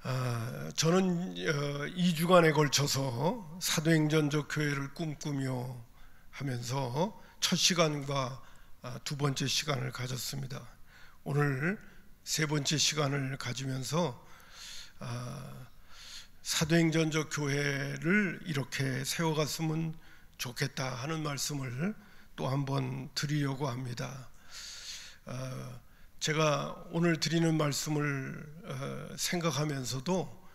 저는 2주간에 걸쳐서 사도행전적 교회를 꿈꾸며 하면서 첫 시간과 두 번째 시간을 가졌습니다. 오늘 세 번째 시간을 가지면서 사도행전적 교회를 이렇게 세워갔으면 좋겠다 하는 말씀을 또 한번 드리려고 합니다. 제가 오늘 드리는 말씀을 생각하면서도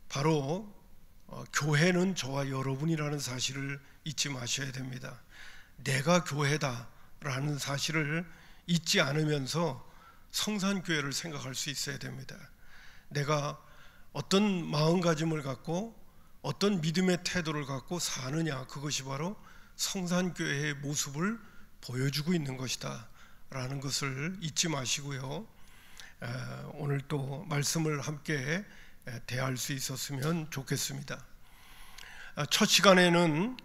바로 교회는 저와 여러분이라는 사실을 잊지 마셔야 됩니다. 내가 교회다라는 사실을 잊지 않으면서 성산교회를 생각할 수 있어야 됩니다. 내가 어떤 마음가짐을 갖고 어떤 믿음의 태도를 갖고 사느냐, 그것이 바로 성산교회의 모습을 보여주고 있는 것이다 라는 것을 잊지 마시고요. 오늘 또 말씀을 함께 대할 수 있었으면 좋겠습니다. 첫 시간에는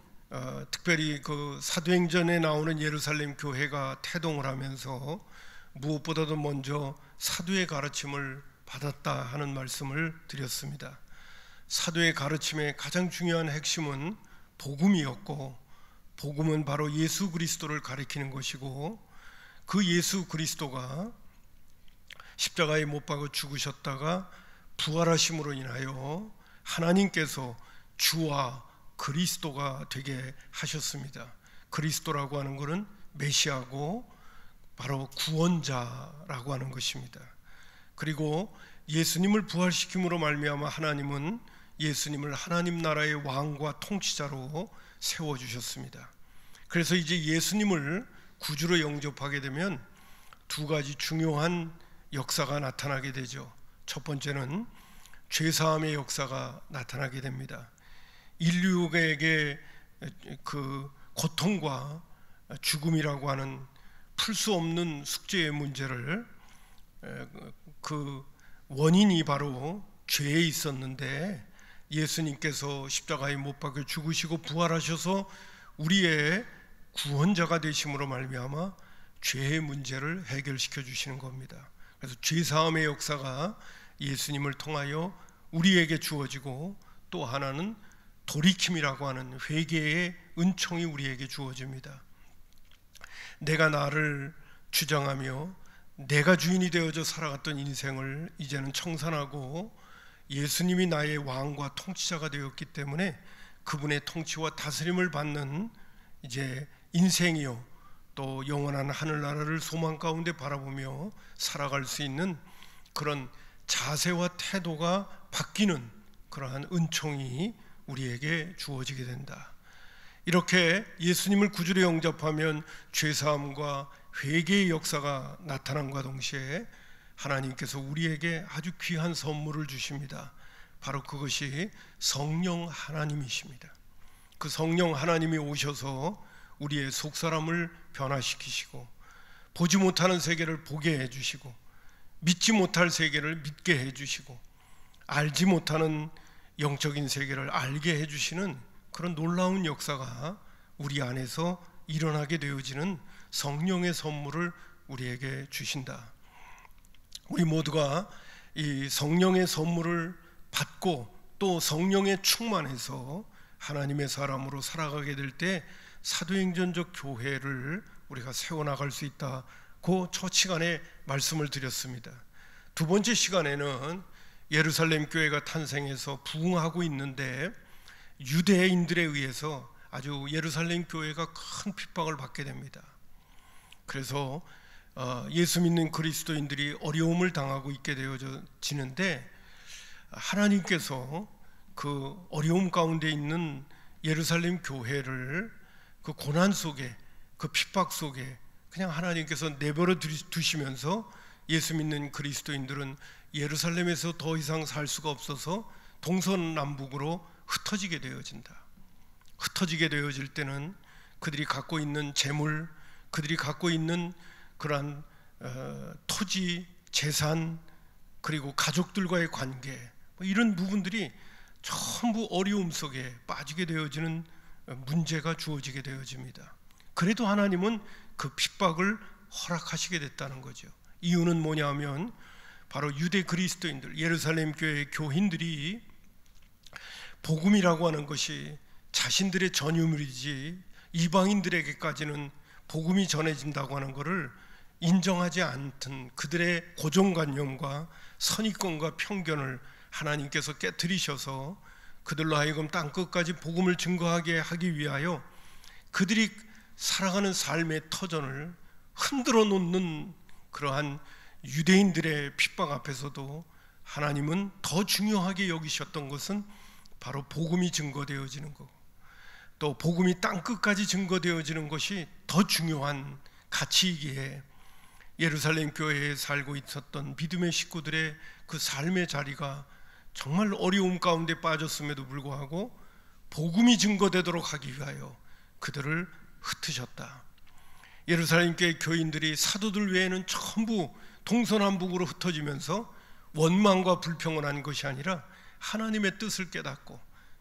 특별히 그 사도행전에 나오는 예루살렘 교회가 태동을 하면서 무엇보다도 먼저 사도의 가르침을 받았다 하는 말씀을 드렸습니다. 사도의 가르침의 가장 중요한 핵심은 복음이었고, 복음은 바로 예수 그리스도를 가리키는 것이고, 그 예수 그리스도가 십자가에 못 박아 죽으셨다가 부활하심으로 인하여 하나님께서 주와 그리스도가 되게 하셨습니다. 그리스도라고 하는 것은 메시아고 바로 구원자라고 하는 것입니다. 그리고 예수님을 부활시킴으로 말미암아 하나님은 예수님을 하나님 나라의 왕과 통치자로 세워주셨습니다. 그래서 이제 예수님을 구주로 영접하게 되면 두 가지 중요한 역사가 나타나게 되죠. 첫 번째는 죄사함의 역사가 나타나게 됩니다. 인류에게 그 고통과 죽음이라고 하는 풀 수 없는 숙제의 문제를, 그 원인이 바로 죄에 있었는데 예수님께서 십자가에 못 박혀 죽으시고 부활하셔서 우리의 구원자가 되심으로 말미암아 죄의 문제를 해결시켜 주시는 겁니다. 그래서 죄사함의 역사가 예수님을 통하여 우리에게 주어지고, 또 하나는 돌이킴이라고 하는 회개의 은총이 우리에게 주어집니다. 내가 나를 주장하며 내가 주인이 되어져 살아갔던 인생을 이제는 청산하고 예수님이 나의 왕과 통치자가 되었기 때문에 그분의 통치와 다스림을 받는 이제 인생이요, 또 영원한 하늘나라를 소망 가운데 바라보며 살아갈 수 있는 그런 자세와 태도가 바뀌는 그러한 은총이 우리에게 주어지게 된다. 이렇게 예수님을 구주로 영접하면 죄사함과 회개의 역사가 나타남과 동시에 하나님께서 우리에게 아주 귀한 선물을 주십니다. 바로 그것이 성령 하나님이십니다. 그 성령 하나님이 오셔서 우리의 속사람을 변화시키시고, 보지 못하는 세계를 보게 해주시고, 믿지 못할 세계를 믿게 해주시고, 알지 못하는 영적인 세계를 알게 해주시는 그런 놀라운 역사가 우리 안에서 일어나게 되어지는 성령의 선물을 우리에게 주신다. 우리 모두가 이 성령의 선물을 받고 또 성령에 충만해서 하나님의 사람으로 살아가게 될 때 사도행전적 교회를 우리가 세워나갈 수 있다고 첫 시간에 말씀을 드렸습니다. 두 번째 시간에는 예루살렘 교회가 탄생해서 부흥하고 있는데 유대인들에 의해서 아주 예루살렘 교회가 큰 핍박을 받게 됩니다. 그래서 예수 믿는 그리스도인들이 어려움을 당하고 있게 되어지는데, 하나님께서 그 어려움 가운데 있는 예루살렘 교회를 그 고난 속에, 그 핍박 속에 그냥 하나님께서 내버려 두시면서 예수 믿는 그리스도인들은 예루살렘에서 더 이상 살 수가 없어서 동서남북으로 흩어지게 되어진다. 흩어지게 되어질 때는 그들이 갖고 있는 재물, 그들이 갖고 있는 그러한 토지, 재산, 그리고 가족들과의 관계, 이런 부분들이 전부 어려움 속에 빠지게 되어지는 문제가 주어지게 되어집니다. 그래도 하나님은 그 핍박을 허락하시게 됐다는 거죠. 이유는 뭐냐면 바로 유대 그리스도인들, 예루살렘 교회 교인들이 복음이라고 하는 것이 자신들의 전유물이지 이방인들에게까지는 복음이 전해진다고 하는 것을 인정하지 않던 그들의 고정관념과 선입견과 편견을 하나님께서 깨트리셔서 그들로 하여금 땅끝까지 복음을 증거하게 하기 위하여 그들이 살아가는 삶의 터전을 흔들어 놓는 그러한 유대인들의 핍박 앞에서도 하나님은 더 중요하게 여기셨던 것은 바로 복음이 증거되어지는 거고, 또 복음이 땅끝까지 증거되어지는 것이 더 중요한 가치이기에 예루살렘 교회에 살고 있었던 믿음의 식구들의 그 삶의 자리가 정말 어려움 가운데 빠졌음에도 불구하고 복음이 증거되도록 하기 위하여 그들을 흩으셨다. 예루살렘 교회 교인들이 사도들 외에는 전부 동서남북으로 흩어지면서 원망과 불평을 한 것이 아니라 하나님의 뜻을 깨닫고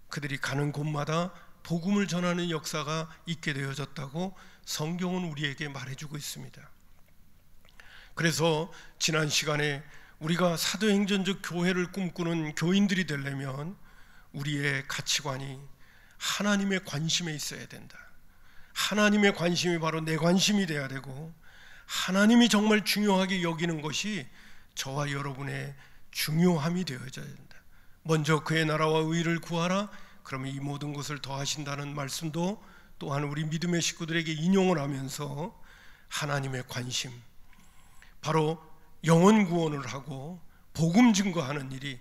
그들이 가는 곳마다 복음을 전하는 역사가 있게 되어졌다고 성경은 우리에게 말해주고 있습니다. 그래서 지난 시간에 우리가 사도행전적 교회를 꿈꾸는 교인들이 되려면 우리의 가치관이 하나님의 관심에 있어야 된다. 하나님의 관심이 바로 내 관심이 돼야 되고, 하나님이 정말 중요하게 여기는 것이 저와 여러분의 중요함이 되어져야 된다. 먼저 그의 나라와 의를 구하라, 그러면 이 모든 것을 더하신다는 말씀도 또한 우리 믿음의 식구들에게 인용을 하면서 하나님의 관심, 바로 영혼 구원을 하고 복음 증거하는 일이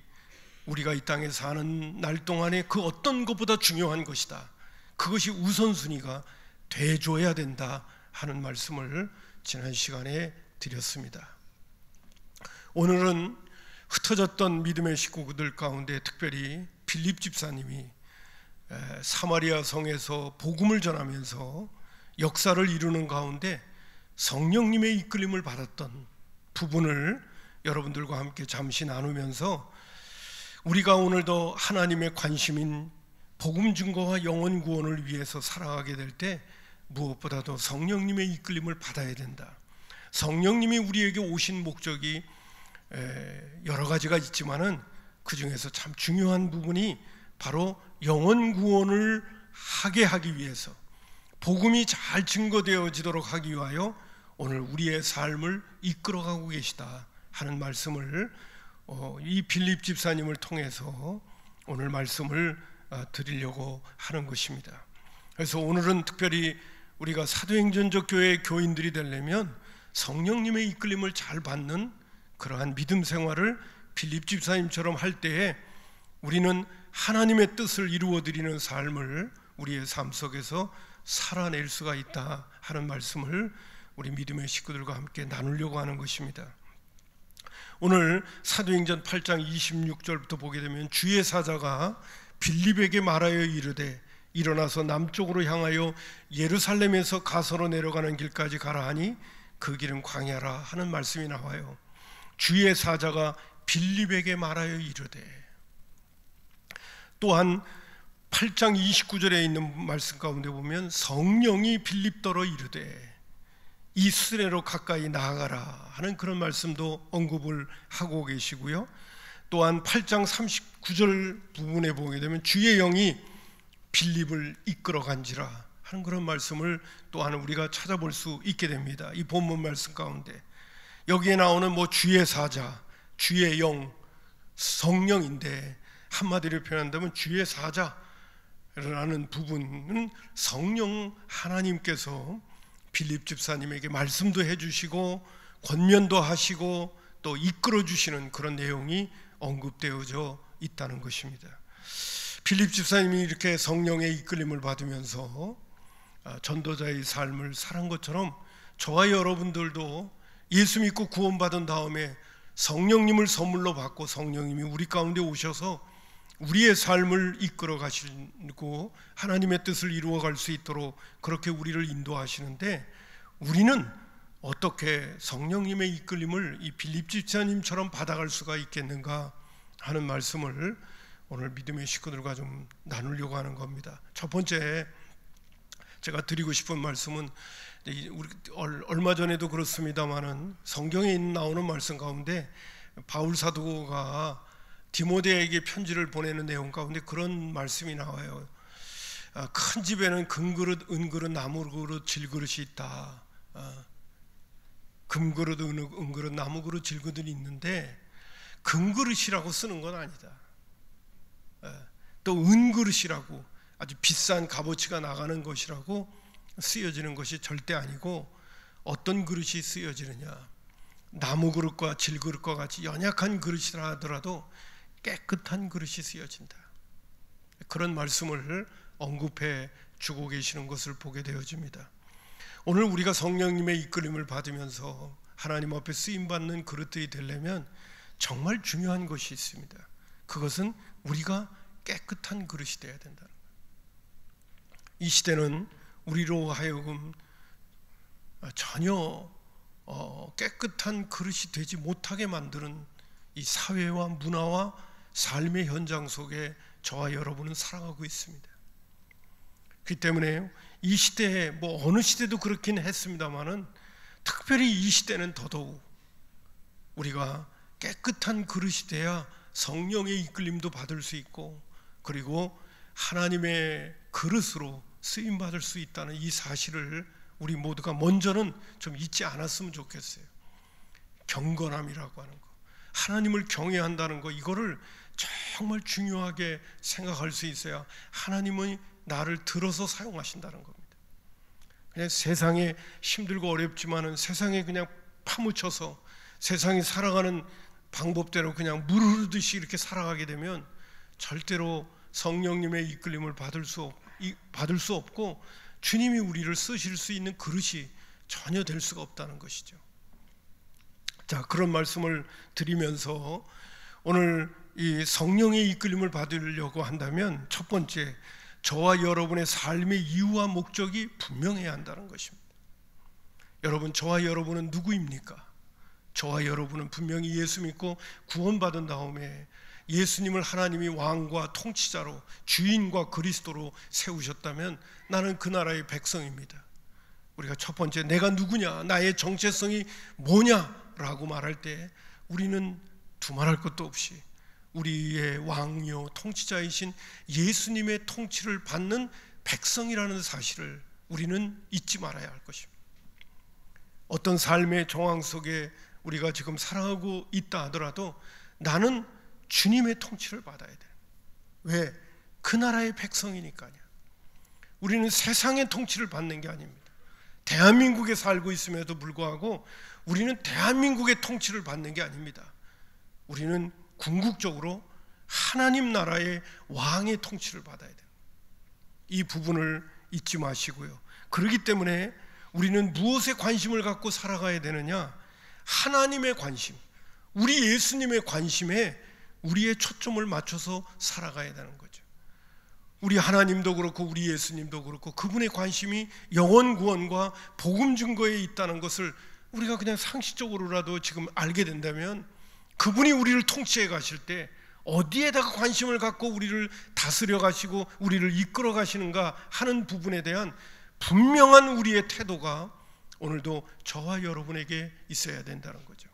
우리가 이 땅에 사는 날 동안에 그 어떤 것보다 중요한 것이다. 그것이 우선순위가 돼줘야 된다 하는 말씀을 지난 시간에 드렸습니다. 오늘은 흩어졌던 믿음의 식구들 가운데 특별히 빌립 집사님이 사마리아 성에서 복음을 전하면서 역사를 이루는 가운데 성령님의 이끌림을 받았던 부분을 여러분들과 함께 잠시 나누면서 우리가 오늘도 하나님의 관심인 복음 증거와 영혼 구원을 위해서 살아가게 될 때 무엇보다도 성령님의 이끌림을 받아야 된다. 성령님이 우리에게 오신 목적이 여러 가지가 있지만은 그 중에서 참 중요한 부분이 바로 영혼 구원을 하게 하기 위해서, 복음이 잘 증거되어지도록 하기 위하여 오늘 우리의 삶을 이끌어가고 계시다 하는 말씀을 이 빌립 집사님을 통해서 오늘 말씀을 드리려고 하는 것입니다. 그래서 오늘은 특별히 우리가 사도행전적 교회의 교인들이 되려면 성령님의 이끌림을 잘 받는 그러한 믿음 생활을 빌립 집사님처럼 할 때에 우리는 하나님의 뜻을 이루어드리는 삶을 우리의 삶 속에서 살아낼 수가 있다 하는 말씀을 우리 믿음의 식구들과 함께 나누려고 하는 것입니다. 오늘 사도행전 8장 26절부터 보게 되면 주의 사자가 빌립에게 말하여 이르되 일어나서 남쪽으로 향하여 예루살렘에서 가서로 내려가는 길까지 가라 하니 그 길은 광야라 하는 말씀이 나와요. 주의 사자가 빌립에게 말하여 이르되, 또한 8장 29절에 있는 말씀 가운데 보면 성령이 빌립더러 이르되 이 수레로 가까이 나아가라 하는 그런 말씀도 언급을 하고 계시고요. 또한 8장 39절 부분에 보게 되면 주의 영이 빌립을 이끌어 간지라 하는 그런 말씀을 또한 우리가 찾아볼 수 있게 됩니다. 이 본문 말씀 가운데 여기에 나오는 주의 사자, 주의 영, 성령인데 한마디로 표현한다면 주의 사자라는 부분은 성령 하나님께서 빌립 집사님에게 말씀도 해주시고 권면도 하시고 또 이끌어 주시는 그런 내용이 언급되어져 있다는 것입니다. 빌립 집사님이 이렇게 성령의 이끌림을 받으면서 전도자의 삶을 살은 것처럼 저와 여러분들도 예수 믿고 구원받은 다음에 성령님을 선물로 받고 성령님이 우리 가운데 오셔서 우리의 삶을 이끌어 가시고 하나님의 뜻을 이루어갈 수 있도록 그렇게 우리를 인도하시는데, 우리는 어떻게 성령님의 이끌림을 이 빌립 집사님처럼 받아갈 수가 있겠는가 하는 말씀을 오늘 믿음의 식구들과 좀 나누려고 하는 겁니다. 첫 번째 제가 드리고 싶은 말씀은 우리 얼마 전에도 그렇습니다만은 성경에 나오는 말씀 가운데 바울 사도가 디모데에게 편지를 보내는 내용 가운데 그런 말씀이 나와요. 큰 집에는 금그릇, 은그릇, 나무그릇, 질그릇이 있다. 금그릇, 은그릇, 나무그릇, 질그릇이 있는데 금그릇이라고 쓰는 건 아니다. 또 은그릇이라고 아주 비싼 값어치가 나가는 것이라고 쓰여지는 것이 절대 아니고, 어떤 그릇이 쓰여지느냐, 나무그릇과 질그릇과 같이 연약한 그릇이라 하더라도 깨끗한 그릇이 쓰여진다. 그런 말씀을 언급해 주고 계시는 것을 보게 되어집니다. 오늘 우리가 성령님의 이끌림을 받으면서 하나님 앞에 쓰임받는 그릇들이 되려면 정말 중요한 것이 있습니다. 그것은 우리가 깨끗한 그릇이 되어야 된다는 거예요. 이 시대는 우리로 하여금 전혀 깨끗한 그릇이 되지 못하게 만드는 이 사회와 문화와 삶의 현장 속에 저와 여러분은 살아가고 있습니다. 그렇기 때문에 이 시대에 어느 시대도 그렇긴 했습니다마는 특별히 이 시대는 더더욱 우리가 깨끗한 그릇이 돼야 성령의 이끌림도 받을 수 있고, 그리고 하나님의 그릇으로 쓰임받을 수 있다는 이 사실을 우리 모두가 먼저는 좀 잊지 않았으면 좋겠어요. 경건함이라고 하는 거, 하나님을 경외한다는 거, 이거를 정말 중요하게 생각할 수 있어야 하나님은 나를 들어서 사용하신다는 겁니다. 그냥 세상에 힘들고 어렵지만은 세상에 그냥 파묻혀서 세상이 살아가는 방법대로 그냥 물 흐르듯이 이렇게 살아가게 되면 절대로 성령님의 이끌림을 받을 수 없고, 주님이 우리를 쓰실 수 있는 그릇이 전혀 될 수가 없다는 것이죠. 자, 그런 말씀을 드리면서 오늘 이 성령의 이끌림을 받으려고 한다면 첫 번째, 저와 여러분의 삶의 이유와 목적이 분명해야 한다는 것입니다. 여러분, 저와 여러분은 누구입니까? 저와 여러분은 분명히 예수 믿고 구원받은 다음에 예수님을 하나님이 왕과 통치자로, 주인과 그리스도로 세우셨다면 나는 그 나라의 백성입니다. 우리가 첫 번째, 내가 누구냐, 나의 정체성이 뭐냐라고 말할 때 우리는 두말할 것도 없이 우리의 왕이요 통치자이신 예수님의 통치를 받는 백성이라는 사실을 우리는 잊지 말아야 할 것입니다. 어떤 삶의 정황 속에 우리가 지금 살아가고 있다 하더라도 나는 주님의 통치를 받아야 돼. 왜? 그 나라의 백성이니까요. 우리는 세상의 통치를 받는 게 아닙니다. 대한민국에 살고 있음에도 불구하고 우리는 대한민국의 통치를 받는 게 아닙니다. 우리는 궁극적으로 하나님 나라의 왕의 통치를 받아야 돼요. 이 부분을 잊지 마시고요. 그렇기 때문에 우리는 무엇에 관심을 갖고 살아가야 되느냐? 하나님의 관심, 우리 예수님의 관심에 우리의 초점을 맞춰서 살아가야 되는 거죠. 우리 하나님도 그렇고 우리 예수님도 그렇고 그분의 관심이 영혼 구원과 복음 증거에 있다는 것을 우리가 그냥 상식적으로라도 지금 알게 된다면, 그분이 우리를 통치해 가실 때 어디에다가 관심을 갖고 우리를 다스려 가시고 우리를 이끌어 가시는가 하는 부분에 대한 분명한 우리의 태도가 오늘도 저와 여러분에게 있어야 된다는 거죠.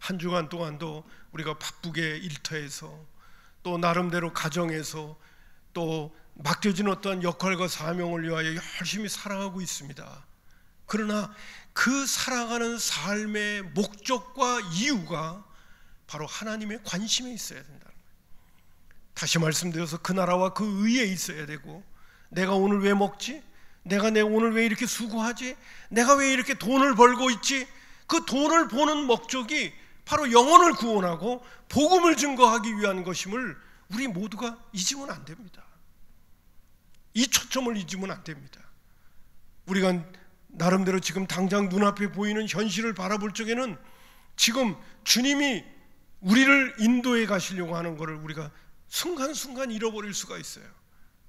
한 주간 동안도 우리가 바쁘게 일터에서 또 나름대로 가정에서 또 맡겨진 어떤 역할과 사명을 위하여 열심히 살아가고 있습니다. 그러나 그 살아가는 삶의 목적과 이유가 바로 하나님의 관심에 있어야 된다는 거예요. 다시 말씀드려서 그 나라와 그 의에 있어야 되고, 내가 오늘 왜 먹지? 내가 오늘 왜 이렇게 수고하지? 내가 왜 이렇게 돈을 벌고 있지? 그 돈을 버는 목적이 바로 영혼을 구원하고 복음을 증거하기 위한 것임을 우리 모두가 잊으면 안 됩니다. 이 초점을 잊으면 안 됩니다. 우리가 나름대로 지금 당장 눈앞에 보이는 현실을 바라볼 적에는 지금 주님이 우리를 인도해 가시려고 하는 것을 우리가 순간순간 잃어버릴 수가 있어요.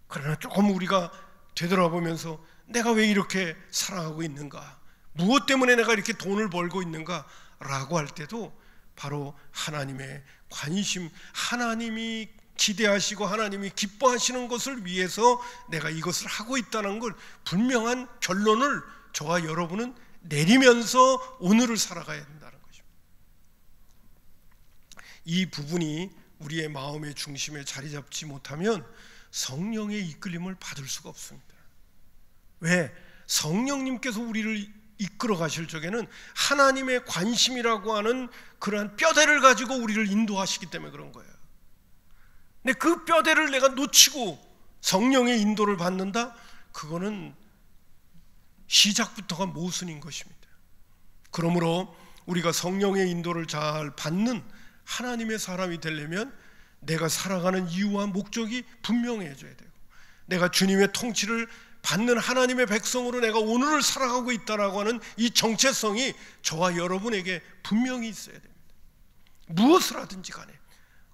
그러나 조금 우리가 되돌아보면서 내가 왜 이렇게 살아가고 있는가, 무엇 때문에 내가 이렇게 돈을 벌고 있는가 라고 할 때도 바로 하나님의 관심, 하나님이 기대하시고 하나님이 기뻐하시는 것을 위해서 내가 이것을 하고 있다는 걸 분명한 결론을 저와 여러분은 내리면서 오늘을 살아가야 된다는 것입니다. 이 부분이 우리의 마음의 중심에 자리 잡지 못하면 성령의 이끌림을 받을 수가 없습니다. 왜? 성령님께서 우리를 이끌어 가실 적에는 하나님의 관심이라고 하는 그러한 뼈대를 가지고 우리를 인도하시기 때문에 그런 거예요. 근데 그 뼈대를 내가 놓치고 성령의 인도를 받는다? 그거는 시작부터가 모순인 것입니다. 그러므로 우리가 성령의 인도를 잘 받는 하나님의 사람이 되려면 내가 살아가는 이유와 목적이 분명해져야 되고, 내가 주님의 통치를 받는 하나님의 백성으로 내가 오늘을 살아가고 있다라고 하는 이 정체성이 저와 여러분에게 분명히 있어야 됩니다. 무엇을 하든지 간에,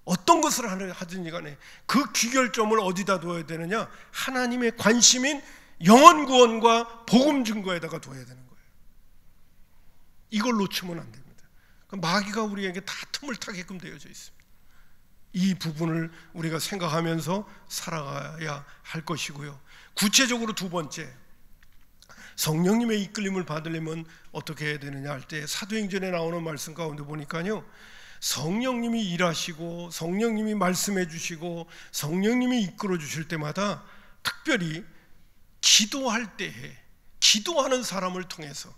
어떤 것을 하든지 간에 그 귀결점을 어디다 둬야 되느냐? 하나님의 관심인 영혼 구원과 복음 증거에다가 둬야 되는 거예요. 이걸 놓치면 안 됩니다. 마귀가 우리에게 다 틈을 타게끔 되어져 있습니다. 이 부분을 우리가 생각하면서 살아가야 할 것이고요. 구체적으로 두 번째, 성령님의 이끌림을 받으려면 어떻게 해야 되느냐 할 때 사도행전에 나오는 말씀 가운데 보니까요, 성령님이 일하시고 성령님이 말씀해 주시고 성령님이 이끌어 주실 때마다 특별히 기도할 때에 기도하는 사람을 통해서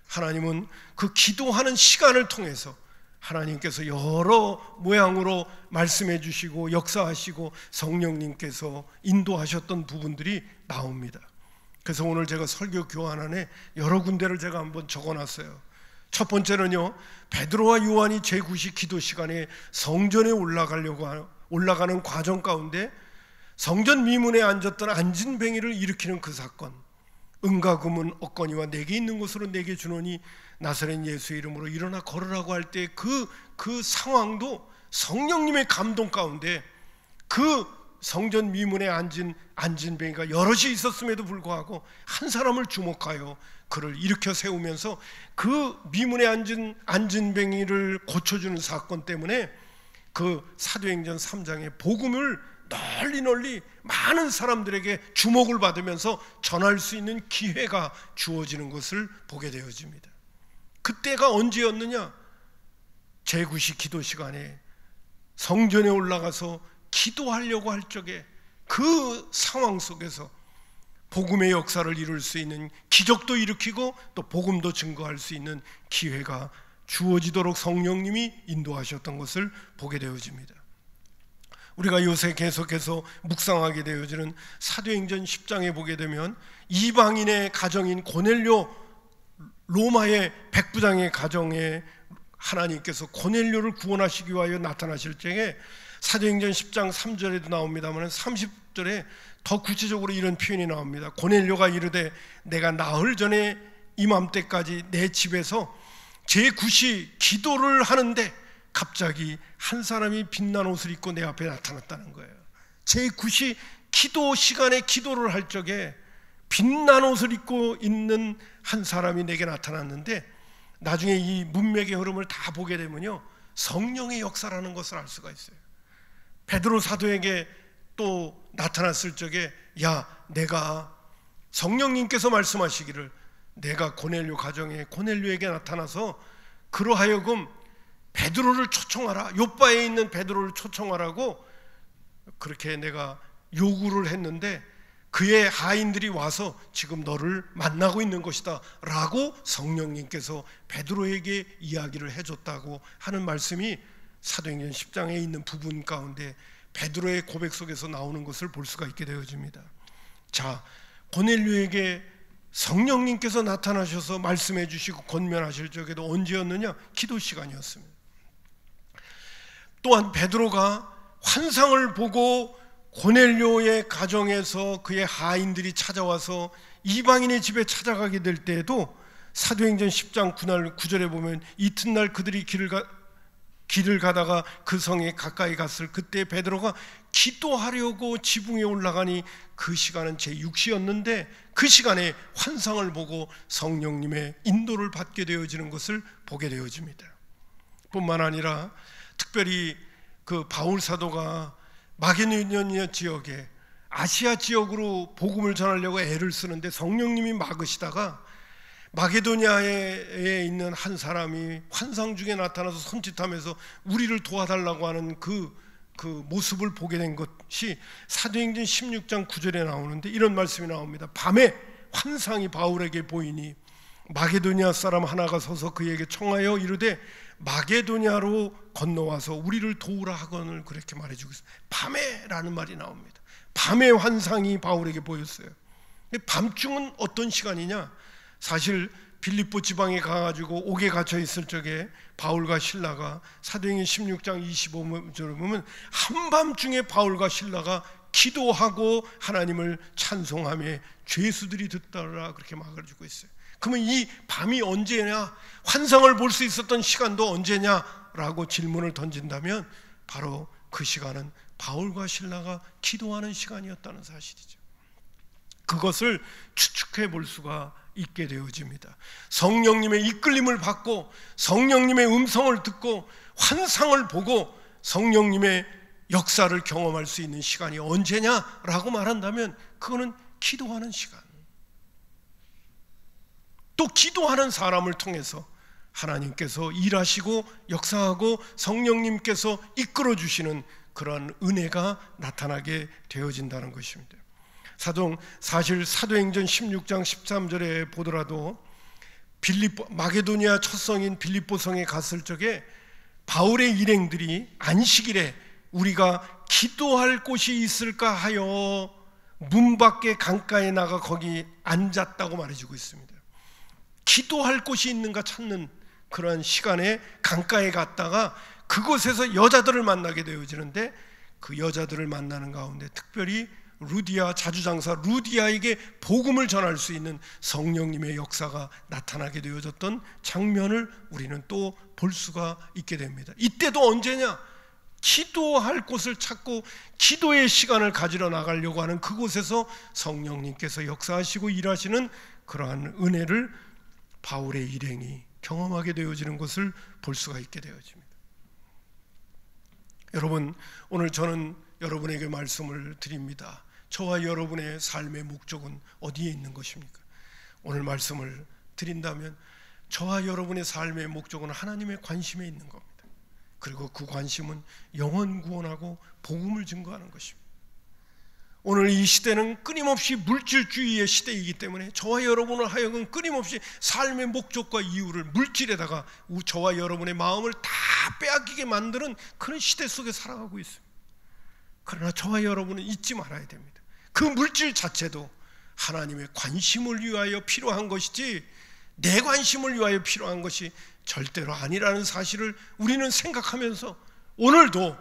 하나님은 그 기도하는 시간을 통해서 하나님께서 여러 모양으로 말씀해 주시고 역사하시고 성령님께서 인도하셨던 부분들이 나옵니다. 그래서 오늘 제가 설교 교환안에 여러 군데를 제가 한번 적어놨어요. 첫 번째는요, 베드로와 요한이 제9시 기도 시간에 성전에 올라가는 과정 가운데 성전 미문에 앉았던 안진뱅이를 일으키는 그 사건, 은과 금은 얻거니와 내게 있는 것으로 내게 주노니 나사렛 예수의 이름으로 일어나 걸으라고 할 때 그 상황도 성령님의 감동 가운데 그 성전 미문에 앉은 안진뱅이가 여럿이 있었음에도 불구하고 한 사람을 주목하여 그를 일으켜 세우면서 그 미문에 앉은 안진뱅이를 고쳐주는 사건 때문에 그 사도행전 3장의 복음을 널리 많은 사람들에게 주목을 받으면서 전할 수 있는 기회가 주어지는 것을 보게 되어집니다. 그때가 언제였느냐? 제9시 기도 시간에 성전에 올라가서 기도하려고 할 적에 그 상황 속에서 복음의 역사를 이룰 수 있는, 기적도 일으키고 또 복음도 증거할 수 있는 기회가 주어지도록 성령님이 인도하셨던 것을 보게 되어집니다. 우리가 요새 계속해서 묵상하게 되어지는 사도행전 10장에 보게 되면 이방인의 가정인 고넬료, 로마의 백부장의 가정에 하나님께서 고넬료를 구원하시기 위하여 나타나실 때에 사도행전 10장 3절에도 나옵니다만 30절에 더 구체적으로 이런 표현이 나옵니다. 고넬료가 이르되 내가 나흘 전에 이맘때까지 내 집에서 제9시 기도를 하는데 갑자기 한 사람이 빛난 옷을 입고 내 앞에 나타났다는 거예요. 제9시 기도 시간에 기도를 할 적에 빛난 옷을 입고 있는 한 사람이 내게 나타났는데, 나중에 이 문맥의 흐름을 다 보게 되면요, 성령의 역사라는 것을 알 수가 있어요. 베드로 사도에게 또 나타났을 적에 야, 내가 성령님께서 말씀하시기를 내가 고넬료 가정에 고넬료에게 나타나서 그로 하여금 베드로를 초청하라, 요바에 있는 베드로를 초청하라고 그렇게 내가 요구를 했는데 그의 하인들이 와서 지금 너를 만나고 있는 것이다 라고 성령님께서 베드로에게 이야기를 해줬다고 하는 말씀이 사도행전 10장에 있는 부분 가운데 베드로의 고백 속에서 나오는 것을 볼 수가 있게 되어집니다. 자, 고넬료에게 성령님께서 나타나셔서 말씀해 주시고 권면하실 적에도 언제였느냐? 기도 시간이었습니다. 또한 베드로가 환상을 보고 고넬료의 가정에서 그의 하인들이 찾아와서 이방인의 집에 찾아가게 될 때에도 사도행전 10장 9절에 보면 이튿날 그들이 길을 가다가 그 성에 가까이 갔을 그때 베드로가 기도하려고 지붕에 올라가니 그 시간은 제6시였는데 그 시간에 환상을 보고 성령님의 인도를 받게 되어지는 것을 보게 되어집니다. 뿐만 아니라 특별히 그 바울 사도가 마게도니아 지역에 아시아 지역으로 복음을 전하려고 애를 쓰는데 성령님이 막으시다가 마게도냐에 있는 한 사람이 환상 중에 나타나서 손짓하면서 우리를 도와달라고 하는 그 모습을 보게 된 것이 사도행전 16장 9절에 나오는데 이런 말씀이 나옵니다. 밤에 환상이 바울에게 보이니 마게도냐 사람 하나가 서서 그에게 청하여 이르되 마게도냐로 건너와서 우리를 도우라 하거늘, 그렇게 말해주고 있어요. 밤에라는 말이 나옵니다. 밤에 환상이 바울에게 보였어요. 밤중은 어떤 시간이냐? 사실 빌립보 지방에 가가지고 옥에 갇혀 있을 적에 바울과 실라가 사도행전 16장 25절을 보면 한밤중에 바울과 실라가 기도하고 하나님을 찬송하며 죄수들이 듣더라, 그렇게 말해주고 있어요. 그러면 이 밤이 언제냐, 환상을 볼 수 있었던 시간도 언제냐라고 질문을 던진다면 바로 그 시간은 바울과 실라가 기도하는 시간이었다는 사실이죠. 그것을 추측해 볼 수가 있게 되어집니다. 성령님의 이끌림을 받고 성령님의 음성을 듣고 환상을 보고 성령님의 역사를 경험할 수 있는 시간이 언제냐라고 말한다면 그거는 기도하는 시간, 또 기도하는 사람을 통해서 하나님께서 일하시고 역사하고 성령님께서 이끌어 주시는 그러한 은혜가 나타나게 되어진다는 것입니다. 사실 사도행전 16장 13절에 보더라도 마게도니아 첫 성인 빌립보성에 갔을 적에 바울의 일행들이 안식일에 우리가 기도할 곳이 있을까 하여 문 밖에 강가에 나가 거기 앉았다고 말해주고 있습니다. 기도할 곳이 있는가 찾는 그런 시간에 강가에 갔다가 그곳에서 여자들을 만나게 되어지는데, 그 여자들을 만나는 가운데 특별히 루디아, 자주장사 루디아에게 복음을 전할 수 있는 성령님의 역사가 나타나게 되어졌던 장면을 우리는 또 볼 수가 있게 됩니다. 이때도 언제냐? 기도할 곳을 찾고 기도의 시간을 가지러 나가려고 하는 그곳에서 성령님께서 역사하시고 일하시는 그러한 은혜를 바울의 일행이 경험하게 되어지는 것을 볼 수가 있게 되어집니다. 여러분, 오늘 저는 여러분에게 말씀을 드립니다. 저와 여러분의 삶의 목적은 어디에 있는 것입니까? 오늘 말씀을 드린다면 저와 여러분의 삶의 목적은 하나님의 관심에 있는 겁니다. 그리고 그 관심은 영혼 구원하고 복음을 증거하는 것입니다. 오늘 이 시대는 끊임없이 물질주의의 시대이기 때문에 저와 여러분을 하여금 끊임없이 삶의 목적과 이유를 물질에다가 저와 여러분의 마음을 다 빼앗기게 만드는 그런 시대 속에 살아가고 있습니다. 그러나 저와 여러분은 잊지 말아야 됩니다. 그 물질 자체도 하나님의 관심을 위하여 필요한 것이지 내 관심을 위하여 필요한 것이 절대로 아니라는 사실을 우리는 생각하면서 오늘도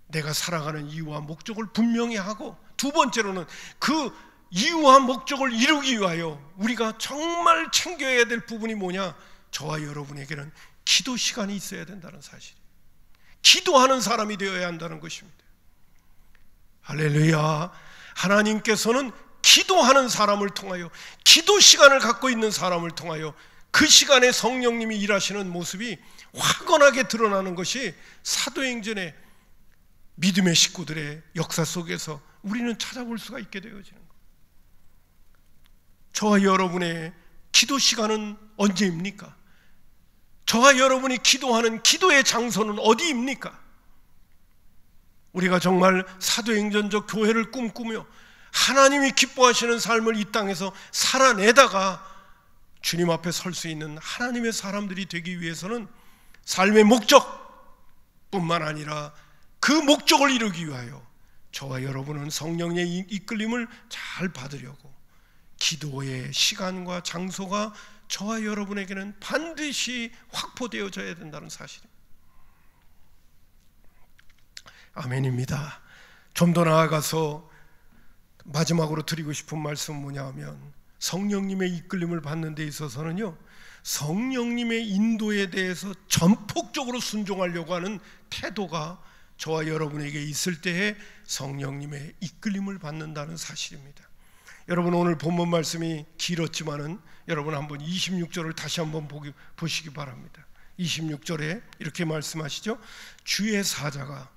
내가 살아가는 이유와 목적을 분명히 하고, 두 번째로는 그 이유와 목적을 이루기 위하여 우리가 정말 챙겨야 될 부분이 뭐냐? 저와 여러분에게는 기도 시간이 있어야 된다는 사실, 기도하는 사람이 되어야 한다는 것입니다. 할렐루야. 하나님께서는 기도하는 사람을 통하여, 기도 시간을 갖고 있는 사람을 통하여 그 시간에 성령님이 일하시는 모습이 확연하게 드러나는 것이 사도행전의 믿음의 식구들의 역사 속에서 우리는 찾아볼 수가 있게 되어지는 것. 저와 여러분의 기도 시간은 언제입니까? 저와 여러분이 기도하는 기도의 장소는 어디입니까? 우리가 정말 사도행전적 교회를 꿈꾸며 하나님이 기뻐하시는 삶을 이 땅에서 살아내다가 주님 앞에 설 수 있는 하나님의 사람들이 되기 위해서는 삶의 목적뿐만 아니라 그 목적을 이루기 위하여 저와 여러분은 성령의 이끌림을 잘 받으려고 기도의 시간과 장소가 저와 여러분에게는 반드시 확보되어져야 된다는 사실입니다. 아멘입니다. 좀 더 나아가서 마지막으로 드리고 싶은 말씀은 뭐냐 하면, 성령님의 이끌림을 받는 데 있어서는요, 성령님의 인도에 대해서 전폭적으로 순종하려고 하는 태도가 저와 여러분에게 있을 때에 성령님의 이끌림을 받는다는 사실입니다. 여러분, 오늘 본문 말씀이 길었지만은 여러분 한번 26절을 다시 한번 보시기 바랍니다. 26절에 이렇게 말씀하시죠. 주의 사자가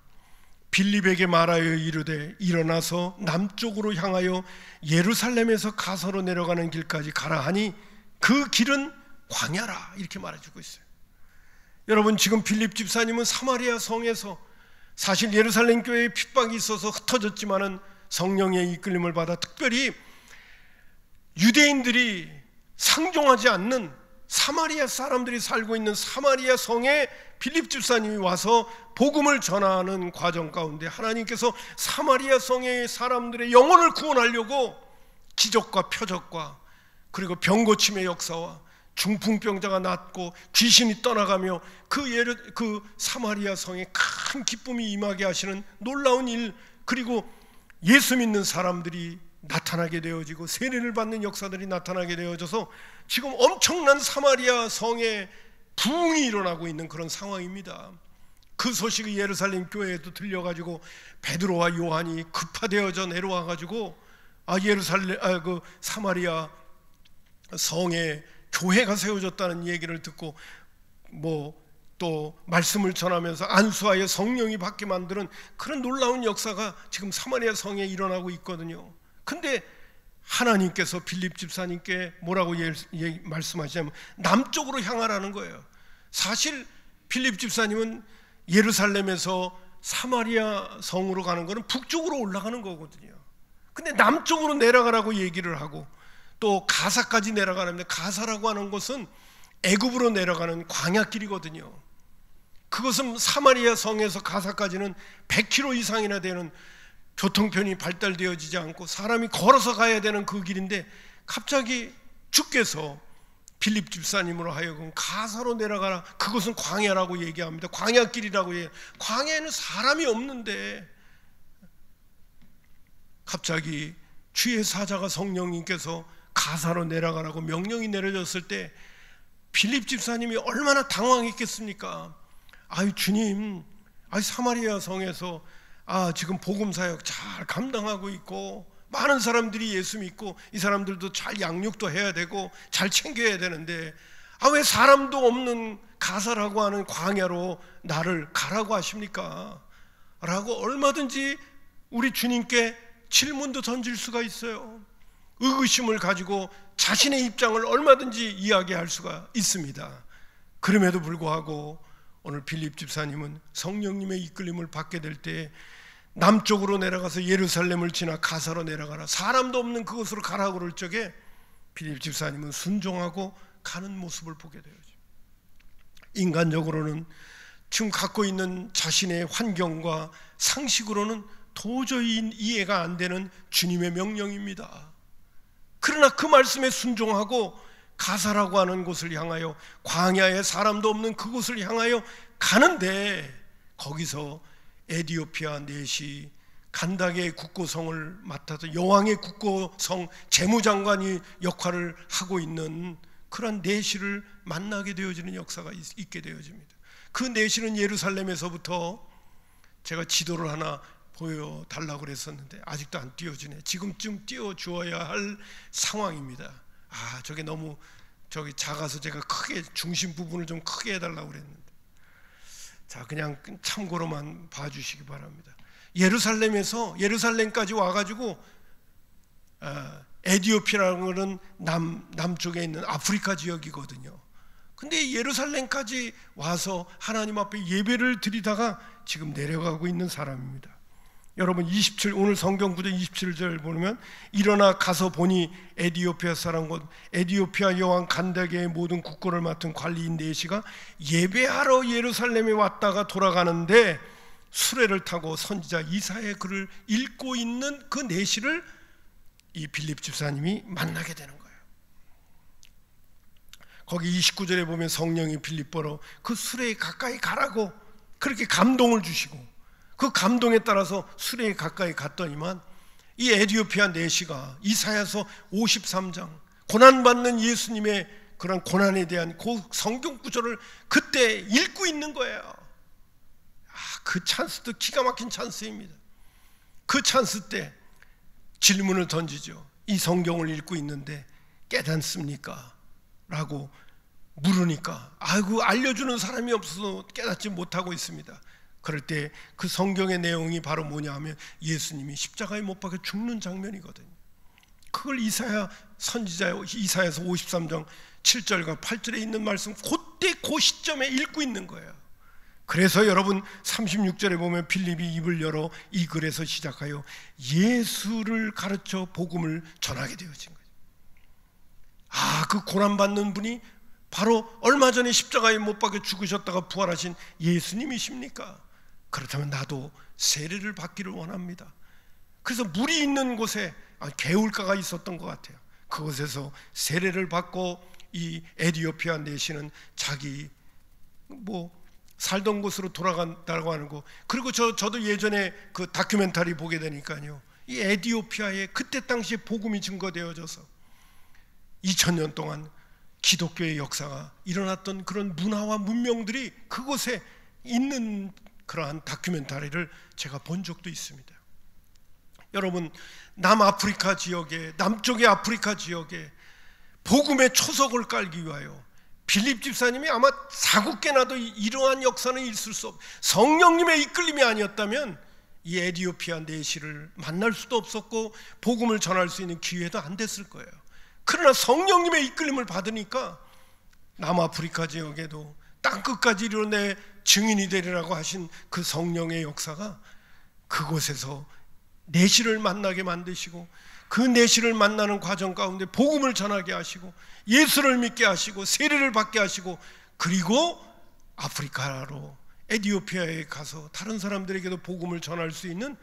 빌립에게 말하여 이르되 일어나서 남쪽으로 향하여 예루살렘에서 가서로 내려가는 길까지 가라 하니 그 길은 광야라 이렇게 말해주고 있어요. 여러분, 지금 빌립 집사님은 사마리아 성에서 사실 예루살렘 교회에 핍박이 있어서 흩어졌지만은 성령의 이끌림을 받아 특별히 유대인들이 상종하지 않는 사마리아 사람들이 살고 있는 사마리아 성에 빌립 집사님이 와서 복음을 전하는 과정 가운데 하나님께서 사마리아 성의 사람들의 영혼을 구원하려고 기적과 표적과 그리고 병고침의 역사와 중풍병자가 낫고 귀신이 떠나가며 그 사마리아 성에 큰 기쁨이 임하게 하시는 놀라운 일, 그리고 예수 믿는 사람들이 나타나게 되어지고 세례를 받는 역사들이 나타나게 되어져서 지금 엄청난 사마리아 성에 부흥이 일어나고 있는 그런 상황입니다. 그 소식이 예루살렘 교회에도 들려가지고 베드로와 요한이 급파되어져 내려와가지고 그 사마리아 성에 교회가 세워졌다는 얘기를 듣고 또 말씀을 전하면서 안수하여 성령이 받게 만드는 그런 놀라운 역사가 지금 사마리아 성에 일어나고 있거든요. 근데 하나님께서 빌립 집사님께 뭐라고 말씀하시냐면 남쪽으로 향하라는 거예요. 사실 빌립 집사님은 예루살렘에서 사마리아 성으로 가는 거는 북쪽으로 올라가는 거거든요. 근데 남쪽으로 내려가라고 얘기를 하고 또 가사까지 내려가는데, 가사라고 하는 곳은 애굽으로 내려가는 광야길이거든요. 그것은 사마리아 성에서 가사까지는 100km 이상이나 되는 교통편이 발달되어지지 않고 사람이 걸어서 가야 되는 그 길인데 갑자기 주께서 빌립 집사님으로 하여금 가사로 내려가라, 그것은 광야라고 얘기합니다. 광야길이라고 얘기해요. 광야에는 사람이 없는데 갑자기 주의 사자가 성령님께서 가사로 내려가라고 명령이 내려졌을 때 빌립 집사님이 얼마나 당황했겠습니까? 아유 주님, 사마리아 성에서 지금 복음사역 잘 감당하고 있고 많은 사람들이 예수 믿고 이 사람들도 잘 양육도 해야 되고 잘 챙겨야 되는데 왜 사람도 없는 가사라고 하는 광야로 나를 가라고 하십니까? 라고 얼마든지 우리 주님께 질문도 던질 수가 있어요. 의구심을 가지고 자신의 입장을 얼마든지 이야기할 수가 있습니다. 그럼에도 불구하고 오늘 빌립 집사님은 성령님의 이끌림을 받게 될 때 남쪽으로 내려가서 예루살렘을 지나 가사로 내려가라, 사람도 없는 그곳으로 가라고 그럴 적에 빌립 집사님은 순종하고 가는 모습을 보게 되죠. 인간적으로는 지금 갖고 있는 자신의 환경과 상식으로는 도저히 이해가 안 되는 주님의 명령입니다. 그러나 그 말씀에 순종하고 가사라고 하는 곳을 향하여, 광야에 사람도 없는 그곳을 향하여 가는데, 거기서 에디오피아 넷이 간닥의 국고성을 맡아서 여왕의 국고성 재무장관이 역할을 하고 있는 그런 넷이를 만나게 되어지는 역사가 있게 되어집니다. 그 넷이는 예루살렘에서부터, 제가 지도를 하나 보여달라고 그랬었는데 아직도 안 띄워지네. 지금쯤 띄워주어야 할 상황입니다. 저게 너무 작아서 제가 크게 중심 부분을 좀 크게 해달라고 그랬는데, 자 그냥 참고로만 봐주시기 바랍니다. 예루살렘까지 와가지고 에디오피아라는 것은 남쪽에 있는 아프리카 지역이거든요. 근데 예루살렘까지 와서 하나님 앞에 예배를 드리다가 지금 내려가고 있는 사람입니다. 여러분 오늘 성경 구절 27절 보면, 일어나 가서 보니 에디오피아 사람 곧 에디오피아 여왕 간다게의 모든 국고를 맡은 관리인 넷이가 예배하러 예루살렘에 왔다가 돌아가는데 수레를 타고 선지자 이사야의 글을 읽고 있는 그 넷이를 이 빌립 집사님이 만나게 되는 거예요. 거기 29절에 보면 성령이 빌립보로 그 수레에 가까이 가라고 그렇게 감동을 주시고, 그 감동에 따라서 수레에 가까이 갔더니만 이 에디오피아 넷이가 이사야서 53장 고난받는 예수님의 그런 고난에 대한 그 성경 구절을 그때 읽고 있는 거예요. 그 찬스도 기가 막힌 찬스입니다. 그 찬스 때 질문을 던지죠. 이 성경을 읽고 있는데 깨닫습니까? 라고 물으니까 알려주는 사람이 없어서 깨닫지 못하고 있습니다. 그럴 때 그 성경의 내용이 바로 뭐냐 하면 예수님이 십자가에 못 박혀 죽는 장면이거든요. 그걸 이사야 선지자 이사야서 53장 7절과 8절에 있는 말씀 그때 그 시점에 읽고 있는 거예요. 그래서 여러분 36절에 보면 빌립이 입을 열어 이 글에서 시작하여 예수를 가르쳐 복음을 전하게 되어진 거예요. 그 고난받는 분이 바로 얼마 전에 십자가에 못 박혀 죽으셨다가 부활하신 예수님이십니까? 그렇다면 나도 세례를 받기를 원합니다. 그래서 물이 있는 곳에 개울가가 있었던 것 같아요. 그곳에서 세례를 받고 이 에디오피아 내시는 자기 살던 곳으로 돌아간다고 하는 거. 그리고 저도 예전에 그 다큐멘터리 보게 되니까요, 이 에디오피아에 그때 당시에 복음이 증거되어져서 2000년 동안 기독교의 역사가 일어났던 그런 문화와 문명들이 그곳에 있는 그러한 다큐멘터리를 제가 본 적도 있습니다. 여러분, 남아프리카 지역에, 남쪽의 아프리카 지역에 복음의 초석을 깔기 위하여 빌립 집사님이 아마 사국계나도 이러한 역사는 있을 수 없, 성령님의 이끌림이 아니었다면 이 에디오피아 내시를 만날 수도 없었고 복음을 전할 수 있는 기회도 안 됐을 거예요. 그러나 성령님의 이끌림을 받으니까 남아프리카 지역에도 땅끝까지 이르내 증인이 되리라고 하신 그 성령의 역사가 그곳에서 내시를 만나게 만드시고, 그 내시를 만나는 과정 가운데 복음을 전하게 하시고 예수를 믿게 하시고 세례를 받게 하시고, 그리고 아프리카로 에디오피아에 가서 다른 사람들에게도 복음을 전할 수 있는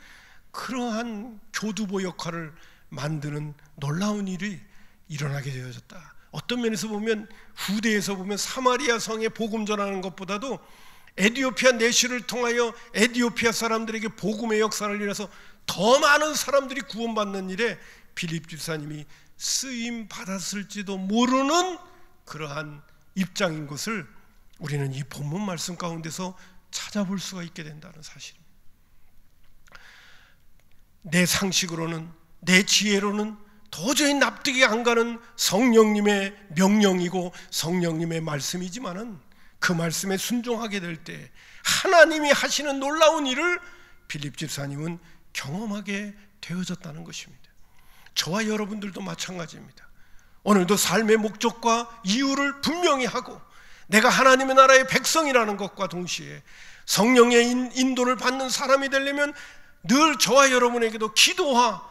그러한 교두보 역할을 만드는 놀라운 일이 일어나게 되어졌다. 어떤 면에서 보면, 후대에서 보면 사마리아 성에 복음 전하는 것보다도 에디오피아 내시를 통하여 에디오피아 사람들에게 복음의 역사를 일어서 더 많은 사람들이 구원받는 일에 빌립 집사님이 쓰임 받았을지도 모르는 그러한 입장인 것을 우리는 이 본문 말씀 가운데서 찾아볼 수가 있게 된다는 사실입니다. 내 상식으로는, 내 지혜로는 도저히 납득이 안 가는 성령님의 명령이고 성령님의 말씀이지만은 그 말씀에 순종하게 될 때 하나님이 하시는 놀라운 일을 빌립 집사님은 경험하게 되어졌다는 것입니다. 저와 여러분들도 마찬가지입니다. 오늘도 삶의 목적과 이유를 분명히 하고 내가 하나님의 나라의 백성이라는 것과 동시에 성령의 인도를 받는 사람이 되려면 늘 저와 여러분에게도 기도와,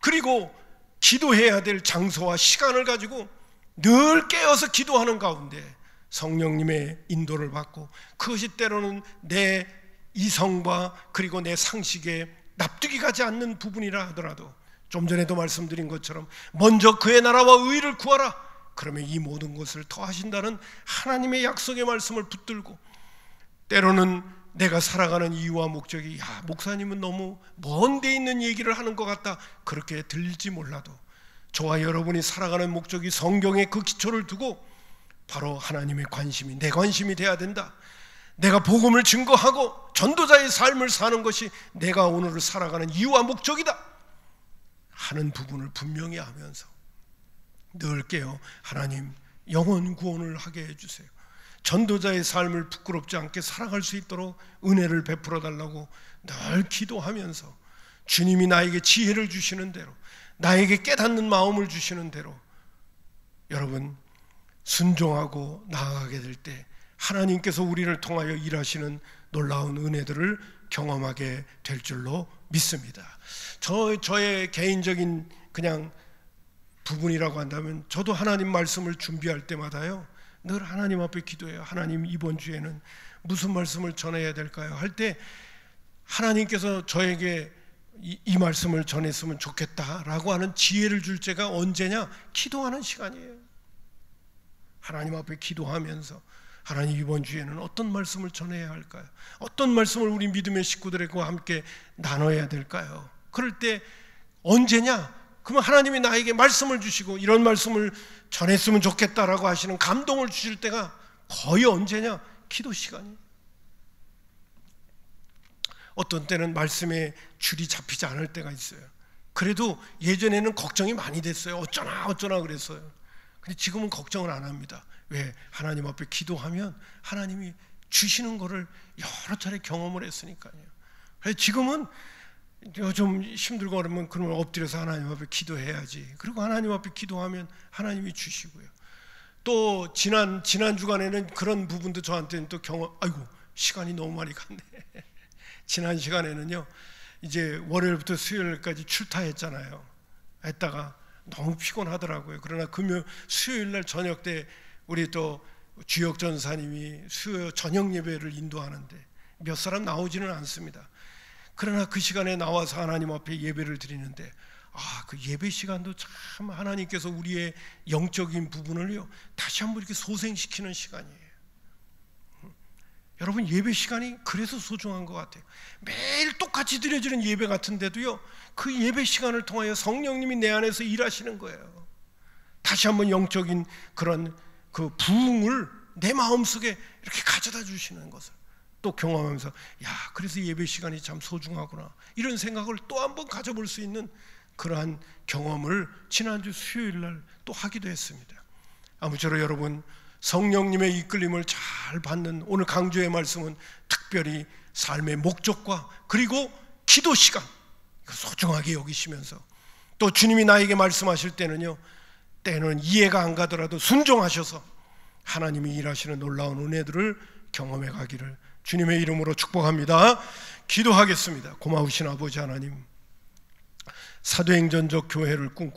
그리고 기도해야 될 장소와 시간을 가지고 늘 깨어서 기도하는 가운데 성령님의 인도를 받고, 그것이 때로는 내 이성과 그리고 내 상식에 납득이 가지 않는 부분이라 하더라도 좀 전에도 말씀드린 것처럼 먼저 그의 나라와 의를 구하라, 그러면 이 모든 것을 더하신다는 하나님의 약속의 말씀을 붙들고, 때로는 내가 살아가는 이유와 목적이 목사님은 너무 먼 데 있는 얘기를 하는 것 같다, 그렇게 들릴지 몰라도 저와 여러분이 살아가는 목적이 성경에 그 기초를 두고 바로 하나님의 관심이 내 관심이 돼야 된다. 내가 복음을 증거하고 전도자의 삶을 사는 것이 내가 오늘을 살아가는 이유와 목적이다 하는 부분을 분명히 하면서 늘 깨어 하나님 영혼 구원을 하게 해주세요. 전도자의 삶을 부끄럽지 않게 살아갈 수 있도록 은혜를 베풀어 달라고 늘 기도하면서 주님이 나에게 지혜를 주시는 대로, 나에게 깨닫는 마음을 주시는 대로 여러분 순종하고 나아가게 될 때 하나님께서 우리를 통하여 일하시는 놀라운 은혜들을 경험하게 될 줄로 믿습니다. 저의 개인적인 그냥 부분이라고 한다면, 저도 하나님 말씀을 준비할 때마다요 늘 하나님 앞에 기도해요. 하나님, 이번 주에는 무슨 말씀을 전해야 될까요? 할 때 하나님께서 저에게 이 말씀을 전했으면 좋겠다라고 하는 지혜를 줄 때가 언제냐? 기도하는 시간이에요. 하나님 앞에 기도하면서 하나님, 이번 주에는 어떤 말씀을 전해야 할까요? 어떤 말씀을 우리 믿음의 식구들과 함께 나눠야 될까요? 그럴 때 언제냐? 그러면 하나님이 나에게 말씀을 주시고 이런 말씀을 전했으면 좋겠다라고 하시는 감동을 주실 때가 거의 언제냐? 기도 시간이에요. 어떤 때는 말씀에 줄이 잡히지 않을 때가 있어요. 그래도 예전에는 걱정이 많이 됐어요. 어쩌나 그랬어요. 근데 지금은 걱정을 안 합니다. 왜? 하나님 앞에 기도하면 하나님이 주시는 거를 여러 차례 경험을 했으니까요. 그래서 지금은 좀 힘들고 그러면 엎드려서 하나님 앞에 기도해야지. 그리고 하나님 앞에 기도하면 하나님이 주시고요. 또 지난 주간에는 그런 부분도 저한테는 또 아이고 시간이 너무 많이 갔네. 지난 시간에는요, 이제 월요일부터 수요일까지 출타했잖아요. 했다가 너무 피곤하더라고요. 그러나 수요일 날 저녁 때 우리 또 주역 전사님이 수요 저녁 예배를 인도하는데 몇 사람 나오지는 않습니다. 그러나 그 시간에 나와서 하나님 앞에 예배를 드리는데 그 예배 시간도 참 하나님께서 우리의 영적인 부분을요 다시 한번 이렇게 소생시키는 시간이에요. 여러분, 예배 시간이 그래서 소중한 것 같아요. 매일 똑같이 드려지는 예배 같은데도요, 그 예배 시간을 통하여 성령님이 내 안에서 일하시는 거예요. 다시 한번 영적인 그런 그 부흥을 내 마음속에 이렇게 가져다 주시는 것을 또 경험하면서 그래서 예배 시간이 참 소중하구나, 이런 생각을 또 한번 가져볼 수 있는 그러한 경험을 지난주 수요일 날 또 하기도 했습니다. 아무쪼록 여러분, 성령님의 이끌림을 잘 받는 오늘 강조의 말씀은 특별히 삶의 목적과 그리고 기도 시간 소중하게 여기시면서, 또 주님이 나에게 말씀하실 때는요, 때는 이해가 안 가더라도 순종하셔서 하나님이 일하시는 놀라운 은혜들을 경험해 가기를 주님의 이름으로 축복합니다. 기도하겠습니다. 고마우신 아버지 하나님, 사도행전적 교회를 꿈꾸며